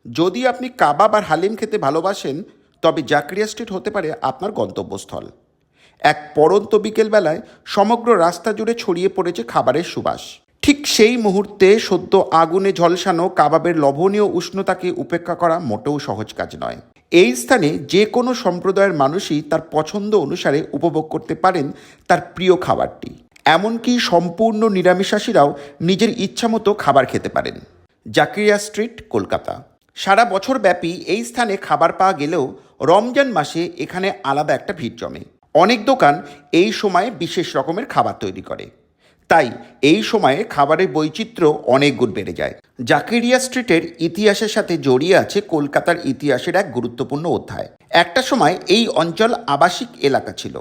যদি আপনি কাবাব আর হালিম খেতে ভালোবাসেন, তবে জাকারিয়া স্ট্রিট হতে পারে আপনার গন্তব্যস্থল। এক পড়ন্ত বিকেলবেলায় সমগ্র রাস্তা জুড়ে ছড়িয়ে পড়েছে খাবারের সুবাস। ঠিক সেই মুহূর্তে সদ্য আগুনে ঝলসানো কাবাবের লোভনীয় উষ্ণতাকে উপেক্ষা করা মোটেও সহজ কাজ নয়। এই স্থানে যে কোনো সম্প্রদায়ের মানুষই তার পছন্দ অনুসারে উপভোগ করতে পারেন তার প্রিয় খাবারটি। এমনকি সম্পূর্ণ নিরামিষাশীরাও নিজের ইচ্ছামতো খাবার খেতে পারেন। জাকারিয়া স্ট্রিট, কলকাতা। সারা বছর ব্যাপী এই স্থানে খাবার পাওয়া গেলেও রমজান মাসে এখানে আলাদা একটা ভিড় জমে। অনেক দোকান এই সময়ে বিশেষ রকমের খাবার তৈরি করে, তাই এই সময়ে খাবারের বৈচিত্র্য অনেক গুণ বেড়ে যায়। জাকারিয়া স্ট্রিটের ইতিহাসের সাথে জড়িয়ে আছে কলকাতার ইতিহাসের এক গুরুত্বপূর্ণ অধ্যায়। একটা সময় এই অঞ্চল আবাসিক এলাকা ছিল,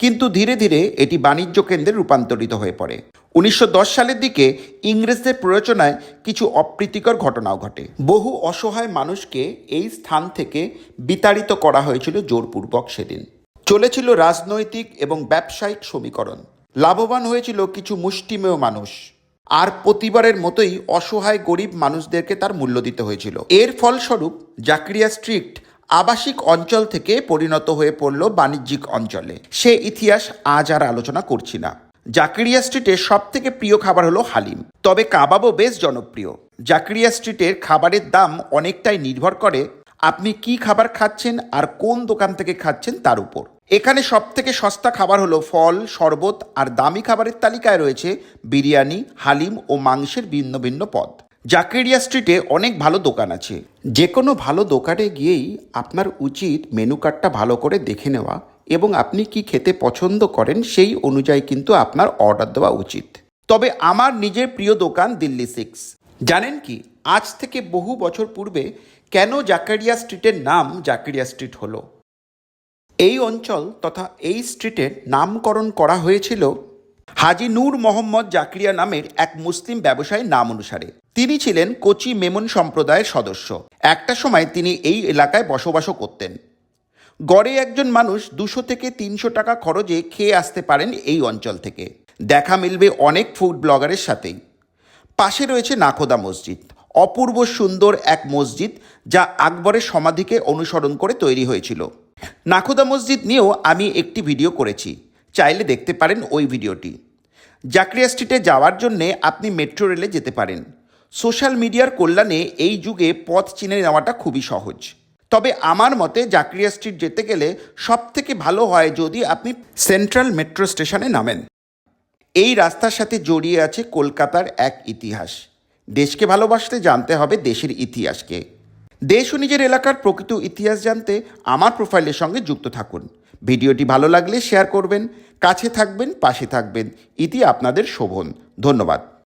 কিন্তু ধীরে ধীরে এটি বাণিজ্য কেন্দ্রে রূপান্তরিত হয়ে পড়ে। 1910 সালের দিকে ইংরেজদের প্ররোচনায় কিছু অপ্রীতিকর ঘটনাও ঘটে। বহু অসহায় মানুষকে এই স্থান থেকে বিতাড়িত করা হয়েছিল জোরপূর্বক। সেদিন চলেছিল রাজনৈতিক এবং ব্যবসায়িক সমীকরণ। লাভবান হয়েছিল কিছু মুষ্টিমেয় মানুষ, আর প্রতিবারের মতোই অসহায় গরিব মানুষদেরকে তার মূল্য দিতে হয়েছিল। এর ফলস্বরূপ জাকারিয়া স্ট্রিট আবাসিক অঞ্চল থেকে পরিণত হয়ে পড়ল বাণিজ্যিক অঞ্চলে। সে ইতিহাস আজ আর আলোচনা করছি না। জাকারিয়া স্ট্রিটের সব থেকে প্রিয় খাবার হলো হালিম, তবে কাবাবও বেশ জনপ্রিয়। জাকারিয়া স্ট্রিটের খাবারের দাম অনেকটাই নির্ভর করে আপনি কি খাবার খাচ্ছেন আর কোন দোকান থেকে খাচ্ছেন তার উপর। এখানে সব থেকে সস্তা খাবার হলো ফল, শরবত, আর দামি খাবারের তালিকায় রয়েছে বিরিয়ানি, হালিম ও মাংসের ভিন্ন ভিন্ন পদ। জাকারিয়া স্ট্রিটে অনেক ভালো দোকান আছে। যে কোনো ভালো দোকানে গিয়েই আপনার উচিত মেনু কার্ডটা ভালো করে দেখে নেওয়া এবং আপনি কি খেতে পছন্দ করেন সেই অনুযায়ী কিন্তু আপনার অর্ডার দেওয়া উচিত। তবে আমার নিজের প্রিয় দোকান দিল্লি 6। জানেন কি, আজ থেকে বহু বছর পূর্বে কেন জাকারিয়া স্ট্রিটের নাম জাকারিয়া স্ট্রিট হলো? এই অঞ্চল তথা এই স্ট্রিটের নামকরণ করা হয়েছিল হাজি নূর মোহাম্মদ জাকারিয়া নামের এক মুসলিম ব্যবসায়ীর নাম অনুসারে। তিনি ছিলেন কোচি মেমন সম্প্রদায়ের সদস্য। একটা সময় তিনি এই এলাকায় বসবাসও করতেন। গড়ে একজন মানুষ 200 থেকে 300 টাকা খরচে খেয়ে আসতে পারেন এই অঞ্চল থেকে। দেখা মিলবে অনেক ফুড ব্লগারের সাথেই। পাশে রয়েছে নাখোদা মসজিদ, অপূর্ব সুন্দর এক মসজিদ যা আকবরের সমাধিকে অনুসরণ করে তৈরি হয়েছিল। নাখোদা মসজিদ নিয়েও আমি একটি ভিডিও করেছি, চাইলে দেখতে পারেন ওই ভিডিওটি। জাকারিয়া স্ট্রিটে যাওয়ার জন্যে আপনি মেট্রো রেলে যেতে পারেন। সোশ্যাল মিডিয়ার কল্যাণে এই যুগে পথ চিনে নেওয়াটা খুবই সহজ। তবে আমার মতে জাকারিয়া স্ট্রিট যেতে গেলে সব থেকে ভালো হয় যদি আপনি সেন্ট্রাল মেট্রো স্টেশনে নামেন। এই রাস্তার সাথে জড়িয়ে আছে কলকাতার এক ইতিহাস। দেশকে ভালোবাসতে জানতে হবে দেশের ইতিহাসকে। দেশ ও নিজের এলাকার প্রকৃত ইতিহাস জানতে আমার প্রোফাইলের সঙ্গে যুক্ত থাকুন। ভিডিওটি ভালো লাগলে শেয়ার করবেন, কাছে থাকবেন, পাশে থাকবেন। ইতি আপনাদের শোভন। ধন্যবাদ।